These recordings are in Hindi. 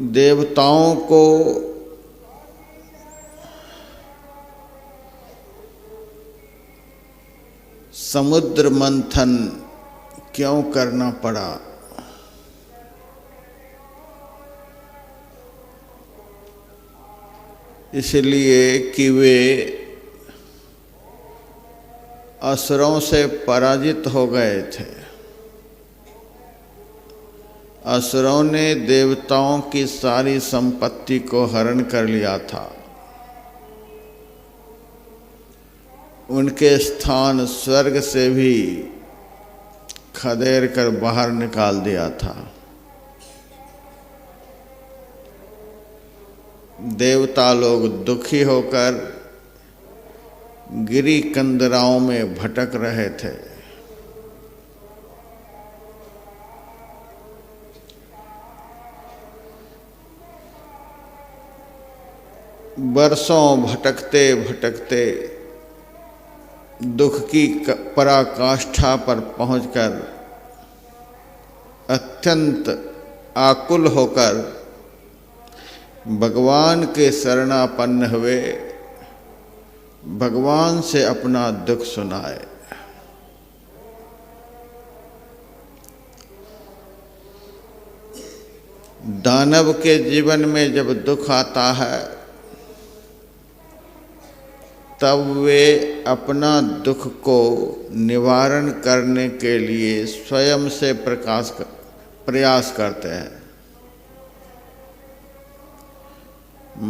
देवताओं को समुद्र मंथन क्यों करना पड़ा? इसलिए कि वे असुरों से पराजित हो गए थे। असुरों ने देवताओं की सारी संपत्ति को हरण कर लिया था। उनके स्थान स्वर्ग से भी खदेड़ कर बाहर निकाल दिया था। देवता लोग दुखी होकर गिरी कंदराओं में भटक रहे थे। बरसों भटकते भटकते दुख की पराकाष्ठा पर पहुंचकर अत्यंत आकुल होकर भगवान के शरणापन्न हुए, भगवान से अपना दुख सुनाए। दानव के जीवन में जब दुख आता है तब वे अपना दुख को निवारण करने के लिए स्वयं से प्रयास करते हैं।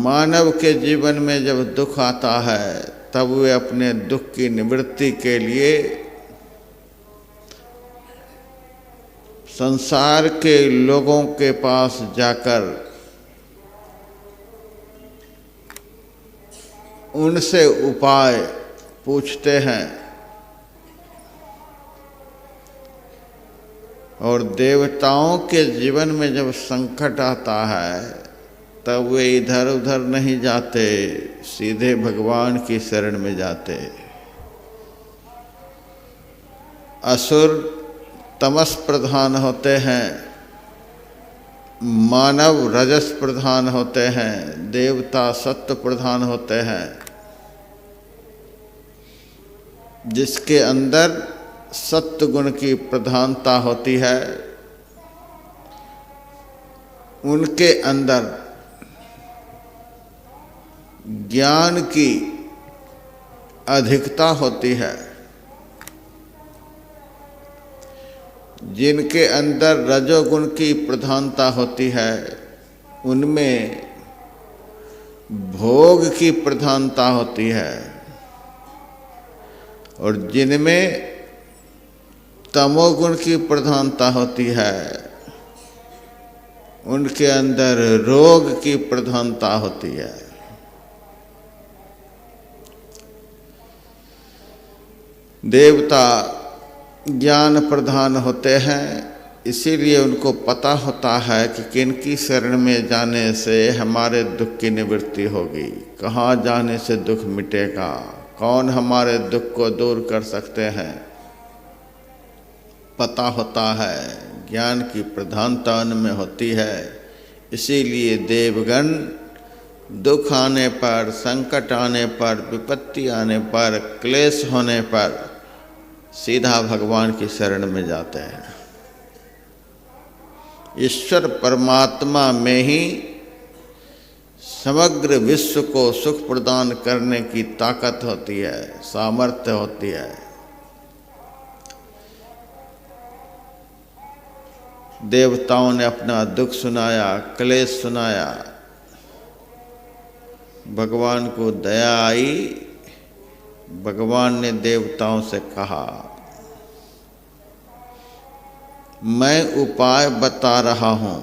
मानव के जीवन में जब दुख आता है तब वे अपने दुख की निवृत्ति के लिए संसार के लोगों के पास जाकर उनसे उपाय पूछते हैं और देवताओं के जीवन में जब संकट आता है तब वे इधर उधर नहीं जाते, सीधे भगवान की शरण में जाते। असुर तमस प्रधान होते हैं, मानव रजस प्रधान होते हैं, देवता सत्व प्रधान होते हैं। जिसके अंदर सत्व गुण की प्रधानता होती है उनके अंदर ज्ञान की अधिकता होती है। जिनके अंदर रजोगुण की प्रधानता होती है उनमें भोग की प्रधानता होती है और जिनमें तमोगुण की प्रधानता होती है उनके अंदर रोग की प्रधानता होती है। देवता ज्ञान प्रधान होते हैं, इसीलिए उनको पता होता है कि किनकी शरण में जाने से हमारे दुख की निवृत्ति होगी, कहाँ जाने से दुख मिटेगा, कौन हमारे दुख को दूर कर सकते हैं। पता होता है, ज्ञान की प्रधानता उनमें होती है। इसीलिए देवगण दुख आने पर, संकट आने पर, विपत्ति आने पर, क्लेश होने पर सीधा भगवान की शरण में जाते हैं। ईश्वर परमात्मा में ही समग्र विश्व को सुख प्रदान करने की ताकत होती है, सामर्थ्य होती है। देवताओं ने अपना दुख सुनाया, क्लेश सुनाया, भगवान को दया आई। भगवान ने देवताओं से कहा, मैं उपाय बता रहा हूं,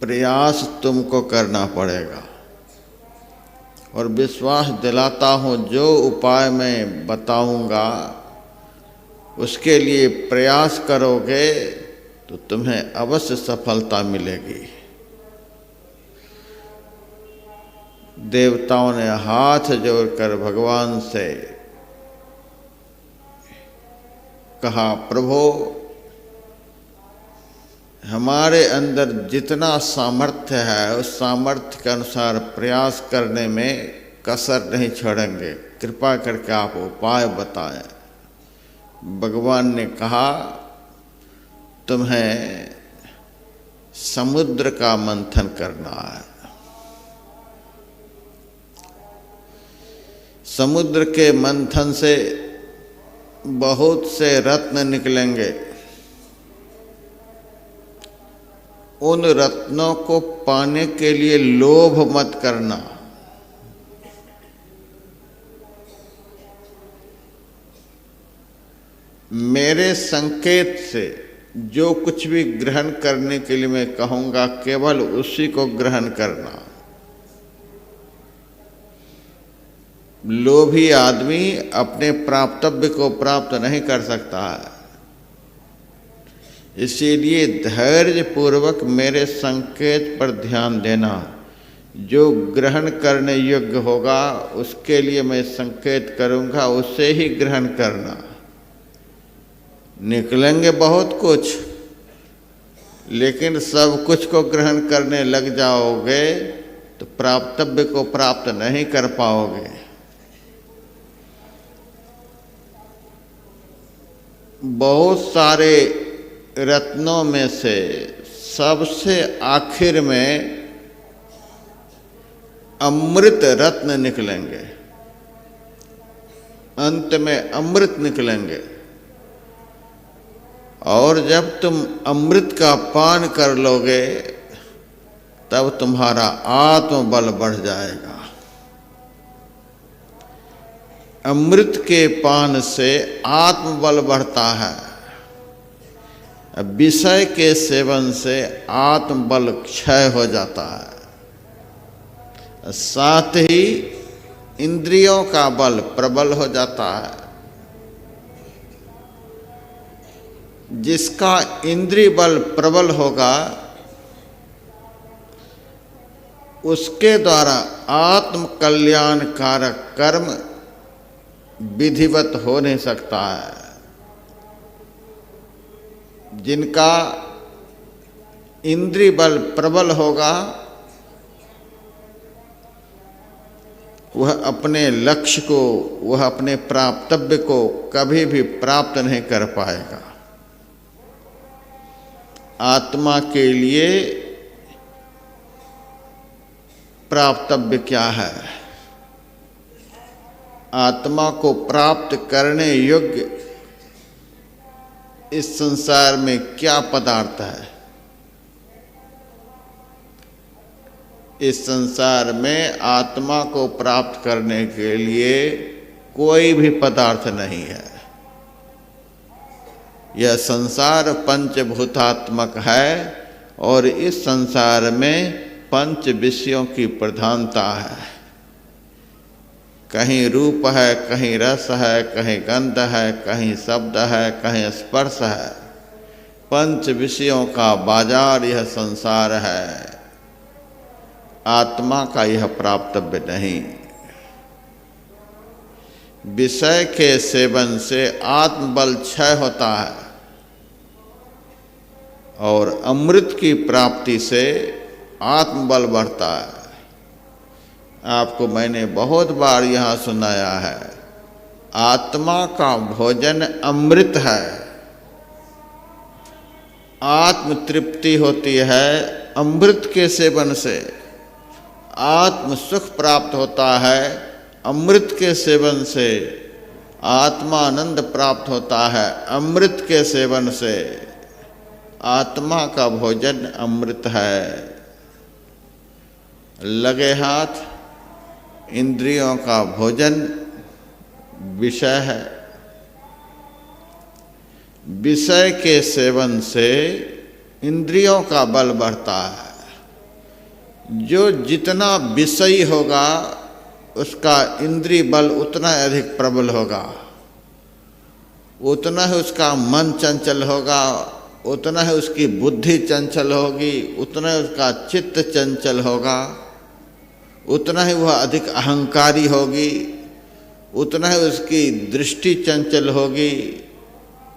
प्रयास तुमको करना पड़ेगा और विश्वास दिलाता हूं जो उपाय मैं बताऊंगा उसके लिए प्रयास करोगे तो तुम्हें अवश्य सफलता मिलेगी। देवताओं ने हाथ जोड़कर भगवान से कहा, प्रभु हमारे अंदर जितना सामर्थ्य है उस सामर्थ्य के अनुसार प्रयास करने में कसर नहीं छोड़ेंगे। कृपा करके आप उपाय बताएं। भगवान ने कहा तुम्हें समुद्र का मंथन करना है। समुद्र के मंथन से बहुत से रत्न निकलेंगे। उन रत्नों को पाने के लिए लोभ मत करना। मेरे संकेत से जो कुछ भी ग्रहण करने के लिए मैं कहूँगा केवल उसी को ग्रहण करना। लोभी आदमी अपने प्राप्तव्य को प्राप्त नहीं कर सकता है। इसीलिए धैर्य पूर्वक मेरे संकेत पर ध्यान देना। जो ग्रहण करने योग्य होगा उसके लिए मैं संकेत करूँगा, उसे ही ग्रहण करना। निकलेंगे बहुत कुछ, लेकिन सब कुछ को ग्रहण करने लग जाओगे तो प्राप्तव्य को प्राप्त नहीं कर पाओगे। बहुत सारे रत्नों में से सबसे आखिर में अमृत रत्न निकलेंगे, अंत में अमृत निकलेंगे। और जब तुम अमृत का पान कर लोगे तब तुम्हारा आत्मबल बढ़ जाएगा। अमृत के पान से आत्मबल बढ़ता है। विषय के सेवन से आत्मबल क्षय हो जाता है, साथ ही इंद्रियों का बल प्रबल हो जाता है। जिसका इंद्रिय बल प्रबल होगा उसके द्वारा आत्म कल्याण कारक कर्म विधिवत हो नहीं सकता है। जिनका इंद्रिय बल प्रबल होगा वह अपने लक्ष्य को, वह अपने प्राप्तव्य को कभी भी प्राप्त नहीं कर पाएगा। आत्मा के लिए प्राप्तव्य क्या है? आत्मा को प्राप्त करने योग्य इस संसार में क्या पदार्थ है? इस संसार में आत्मा को प्राप्त करने के लिए कोई भी पदार्थ नहीं है। यह संसार पंचभूतात्मक है और इस संसार में पंच विषयों की प्रधानता है। कहीं रूप है, कहीं रस है, कहीं गंध है, कहीं शब्द है, कहीं स्पर्श है। पंच विषयों का बाजार यह संसार है। आत्मा का यह प्राप्तव्य नहीं। विषय के सेवन से आत्मबल क्षय होता है और अमृत की प्राप्ति से आत्मबल बढ़ता है। आपको मैंने बहुत बार यहाँ सुनाया है, आत्मा का भोजन अमृत है। आत्म तृप्ति होती है अमृत के सेवन से। आत्म सुख प्राप्त होता है अमृत के सेवन से। आत्मानंद प्राप्त होता है अमृत के सेवन से। आत्मा का भोजन अमृत है। लगे हाथ इंद्रियों का भोजन विषय है। विषय के सेवन से इंद्रियों का बल बढ़ता है। जो जितना विषयी होगा उसका इंद्रिय बल उतना अधिक प्रबल होगा, उतना ही उसका मन चंचल होगा, उतना ही उसकी बुद्धि चंचल होगी, उतना ही उसका चित्त चंचल होगा, उतना ही वह अधिक अहंकारी होगी, उतना ही उसकी दृष्टि चंचल होगी,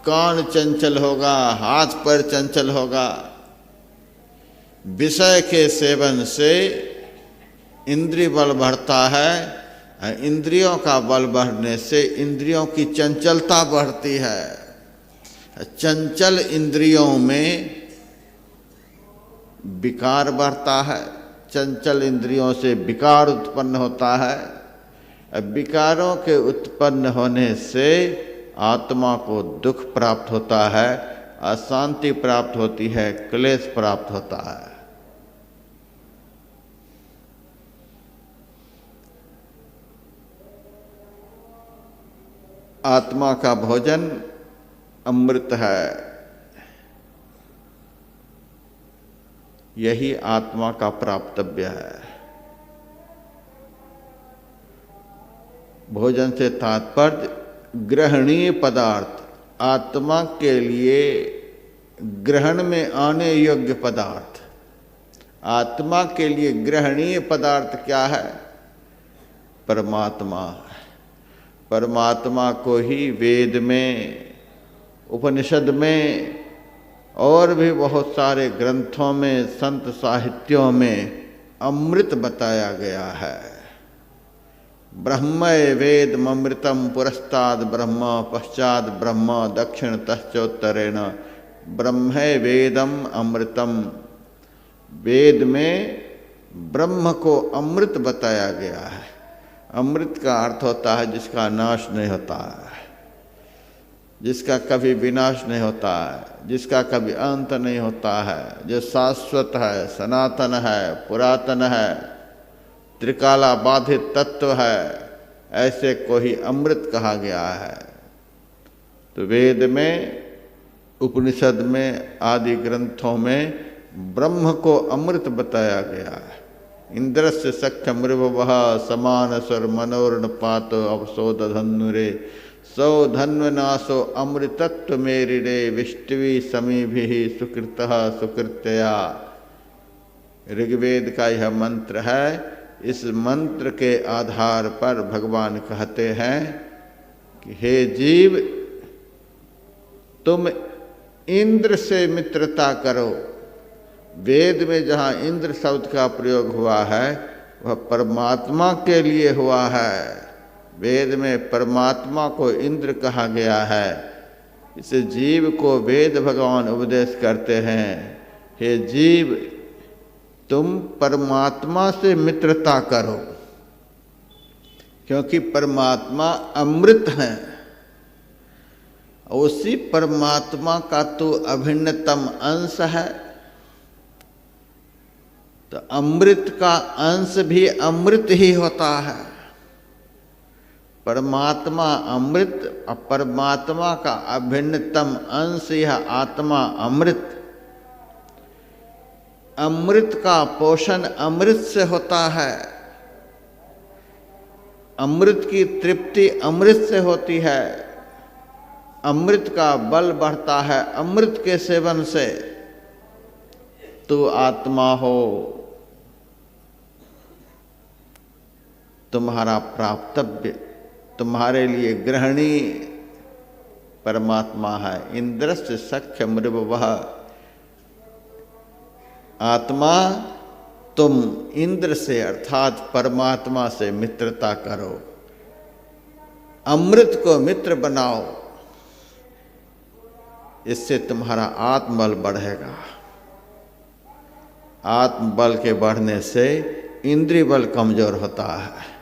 कान चंचल होगा, हाथ पैर चंचल होगा। विषय के सेवन से इंद्रिय बल बढ़ता है। इंद्रियों का बल बढ़ने से इंद्रियों की चंचलता बढ़ती है। चंचल इंद्रियों में विकार बढ़ता है। चंचल इंद्रियों से विकार उत्पन्न होता है। विकारों के उत्पन्न होने से आत्मा को दुख प्राप्त होता है, अशांति प्राप्त होती है, क्लेश प्राप्त होता है। आत्मा का भोजन अमृत है। यही आत्मा का प्राप्तव्य है। भोजन से तात्पर्य ग्रहणीय पदार्थ, आत्मा के लिए ग्रहण में आने योग्य पदार्थ। आत्मा के लिए ग्रहणीय पदार्थ क्या है? परमात्मा। परमात्मा को ही वेद में, उपनिषद में और भी बहुत सारे ग्रंथों में, संत साहित्यों में अमृत बताया गया है। ब्रह्म वेदमृतम पुरस्ताद ब्रह्म पश्चात ब्रह्म दक्षिणतश्चोत्तरेण ब्रह्म वेदम अमृतम। वेद में ब्रह्म को अमृत बताया गया है। अमृत का अर्थ होता है जिसका नाश नहीं होता है, जिसका कभी विनाश नहीं होता है, जिसका कभी अंत नहीं होता है, जो शाश्वत है, सनातन है, पुरातन है, त्रिकाला बाधित तत्व है, ऐसे को ही अमृत कहा गया है। तो वेद में, उपनिषद में आदि ग्रंथों में ब्रह्म को अमृत बताया गया है। इंद्रस्य सख्य मृभवः समान स्वर मनोर्ण पातो अवसोद धन्नुरे सौ धन्वनाशो अमृतत्व मेरिडे विष्टवी समीभिः सुकृतः सुकृत्या। ऋग्वेद का यह मंत्र है। इस मंत्र के आधार पर भगवान कहते हैं कि हे जीव, तुम इंद्र से मित्रता करो। वेद में जहाँ इंद्र शब्द का प्रयोग हुआ है वह परमात्मा के लिए हुआ है। वेद में परमात्मा को इंद्र कहा गया है। इस जीव को वेद भगवान उपदेश करते हैं, हे जीव तुम परमात्मा से मित्रता करो, क्योंकि परमात्मा अमृत है। उसी परमात्मा का तो अभिन्नतम अंश है। तो अमृत का अंश भी अमृत ही होता है। परमात्मा अमृत और परमात्मा का अभिन्नतम अंश यह आत्मा अमृत। अमृत का पोषण अमृत से होता है। अमृत की तृप्ति अमृत से होती है। अमृत का बल बढ़ता है अमृत के सेवन से। तू आत्मा हो, तुम्हारा प्राप्तव्य, तुम्हारे लिए ग्रहणीय परमात्मा है। इंद्रस्य सख्य मृभवः। आत्मा तुम इंद्र से अर्थात परमात्मा से मित्रता करो, अमृत को मित्र बनाओ। इससे तुम्हारा आत्मबल बढ़ेगा। आत्मबल के बढ़ने से इंद्रिय बल कमजोर होता है।